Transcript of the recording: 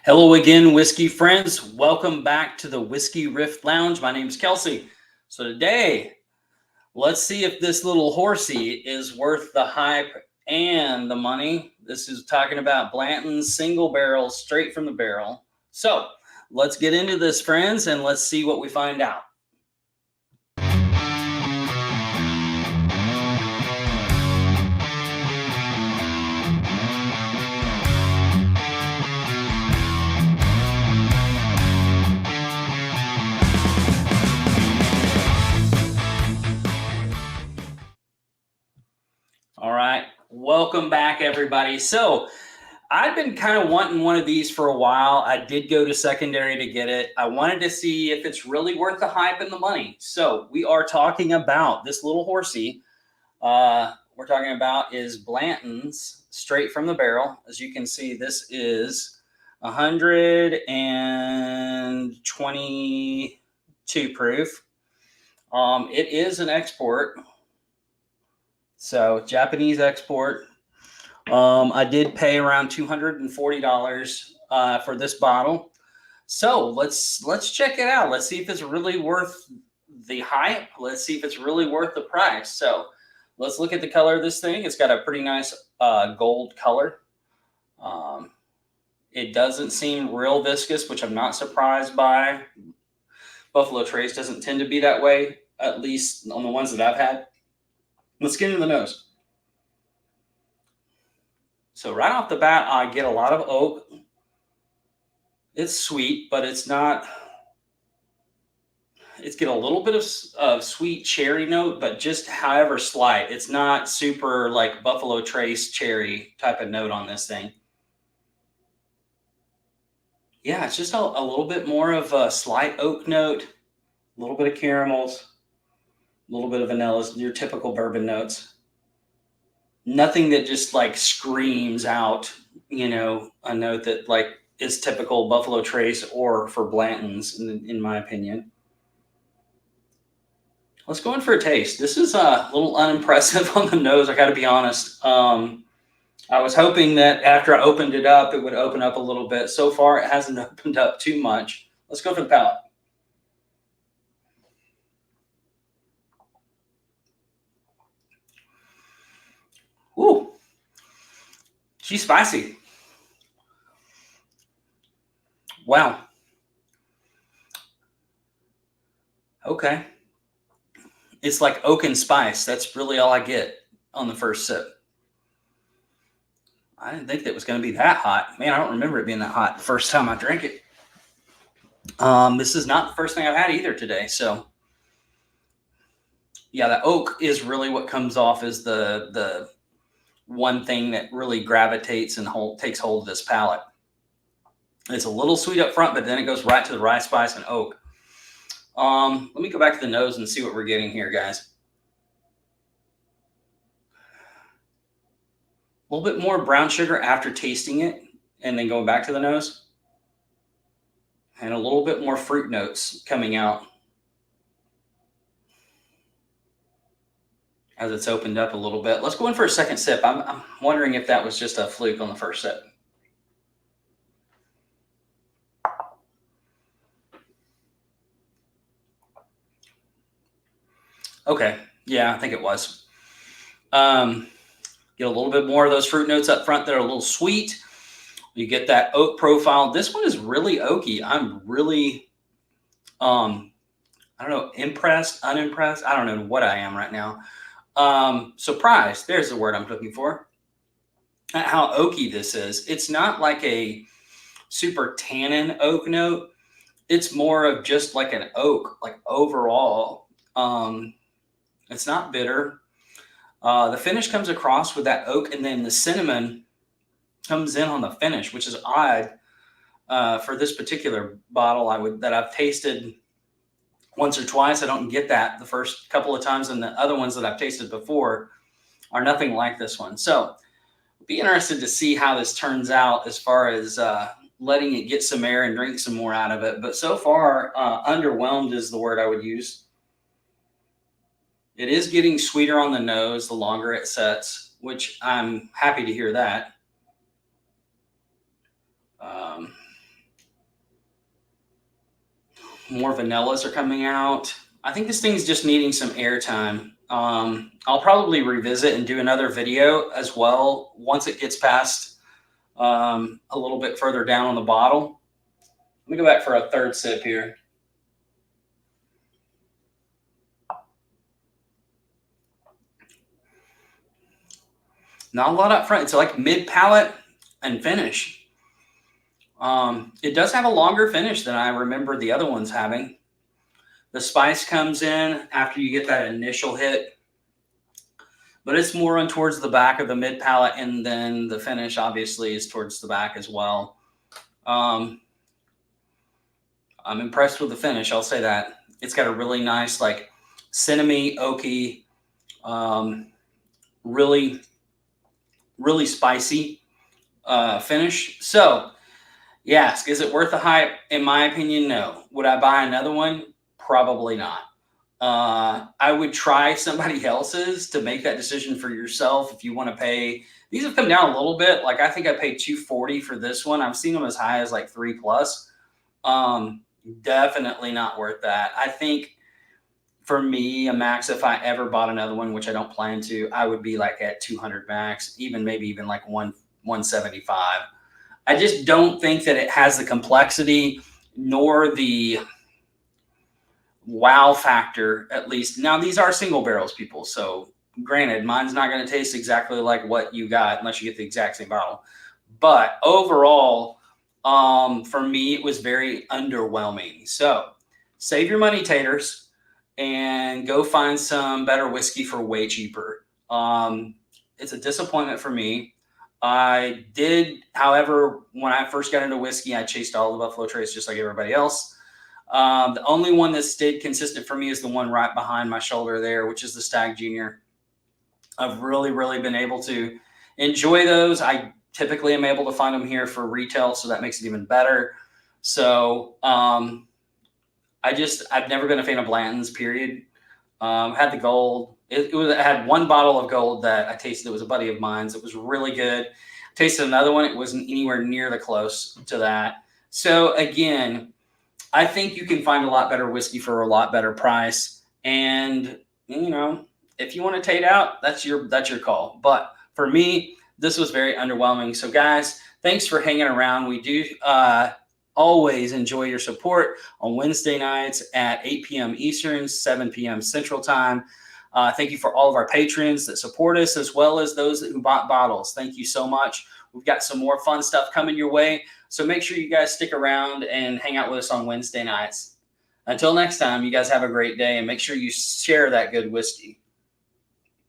Hello again, whiskey friends. Welcome back to the Whiskey Rift Lounge. My name is Kelsey. So today, let's see if this little horsey is worth the hype and the money. This is talking about Blanton's single barrel, straight from the barrel. So let's get into this, friends, and let's see what we find out. All right, welcome back, everybody. So I've been kind of wanting one of these for a while. I did go to secondary to get it. I wanted to see if it's really worth the hype and the money. So we are talking about this little horsey. We're talking about is Blanton's straight from the barrel. As you can see, this is 122 proof. It is an export. So Japanese export. I did pay around $240 for this bottle. So let's check it out. Let's see if it's really worth the hype. Let's see if it's really worth the price. So let's look at the color of this thing. It's got a pretty nice gold color. It doesn't seem real viscous, which I'm not surprised by. Buffalo Trace doesn't tend to be that way, at least on the ones that I've had. Let's get into the nose. So right off the bat, I get a lot of oak. It's sweet, but it's not. It's get a little bit of sweet cherry note, but just however slight. It's not super like Buffalo Trace cherry type of note on this thing. Yeah, it's just a little bit more of a slight oak note, a little bit of caramels, a little bit of vanillas, your typical bourbon notes. Nothing that just like screams out, a note that like is typical Buffalo Trace or for Blanton's, in my opinion. Let's go in for a taste. This is a little unimpressive on the nose, I got to be honest. I was hoping that after I opened it up, it would open up a little bit. So far, it hasn't opened up too much. Let's go for the palate. Ooh, she's spicy. Wow. Okay. It's like oak and spice. That's really all I get on the first sip. I didn't think that was going to be that hot. Man, I don't remember it being that hot the first time I drank it. This is not the first thing I've had either today. So, yeah, the oak is really what comes off as the one thing that really gravitates and takes hold of this palate. It's a little sweet up front, but then it goes right to the rye spice and oak. Let me go back to the nose and see what we're getting here, guys. A little bit more brown sugar after tasting it and then going back to the nose. And a little bit more fruit notes coming out as it's opened up a little bit. Let's go in for a second sip. I'm wondering if that was just a fluke on the first sip. Okay, yeah, I think it was. Get a little bit more of those fruit notes up front that are a little sweet. You get that oak profile. This one is really oaky. I'm really, I don't know, impressed, unimpressed. I don't know what I am right now. Surprised. There's the word I'm looking for. At how oaky this is. It's not like a super tannin oak note. It's more of just like an oak, like overall. It's not bitter. The finish comes across with that oak, and then the cinnamon comes in on the finish, which is odd for this particular bottle. That I've tasted once or twice. I don't get that the first couple of times, and the other ones that I've tasted before are nothing like this one. So, be interested to see how this turns out as far as letting it get some air and drink some more out of it. But so far, underwhelmed is the word I would use. It is getting sweeter on the nose the longer it sets, which I'm happy to hear that. More vanillas are coming out. I think this thing's just needing some airtime. I'll probably revisit and do another video as well once it gets past a little bit further down on the bottle. Let me go back for a third sip here. Not a lot up front. It's like mid palate and finish. It does have a longer finish than I remember the other ones having. The spice comes in after you get that initial hit, but it's more on towards the back of the mid palate, and then the finish obviously is towards the back as well. I'm impressed with the finish. I'll say that. It's got a really nice, like, cinnamony, oaky, really, really spicy finish. So, yes, is it worth the hype? In my opinion, no. Would I buy another one? Probably not. I would try somebody else's to make that decision for yourself if you want to pay. These have come down a little bit. Like, I think I paid $240 for this one. I've seen them as high as like $3+. Definitely not worth that. I think for me, a max, if I ever bought another one, which I don't plan to, I would be like at 200 max, maybe even like 175. I just don't think that it has the complexity nor the wow factor, at least. Now, these are single barrels, people. So granted, mine's not going to taste exactly like what you got unless you get the exact same bottle. But overall, for me, it was very underwhelming. So save your money, taters, and go find some better whiskey for way cheaper. It's a disappointment for me. I did, however, when I first got into whiskey, I chased all the Buffalo Trace just like everybody else. The only one that stayed consistent for me is the one right behind my shoulder there, which is the Stag Junior. I've really, really been able to enjoy those. I typically am able to find them here for retail, so that makes it even better. So I've never been a fan of Blanton's, period. Had the gold. It had one bottle of gold that I tasted. It was a buddy of mine's. It was really good. Tasted another one. It wasn't anywhere near the close to that. So again, I think you can find a lot better whiskey for a lot better price. And, if you want to tate out, that's your call. But for me, this was very underwhelming. So guys, thanks for hanging around. We do always enjoy your support on Wednesday nights at 8 p.m. Eastern, 7 p.m. Central Time. Thank you for all of our patrons that support us, as well as those who bought bottles. Thank you so much. We've got some more fun stuff coming your way. So make sure you guys stick around and hang out with us on Wednesday nights. Until next time, you guys have a great day, and make sure you share that good whiskey.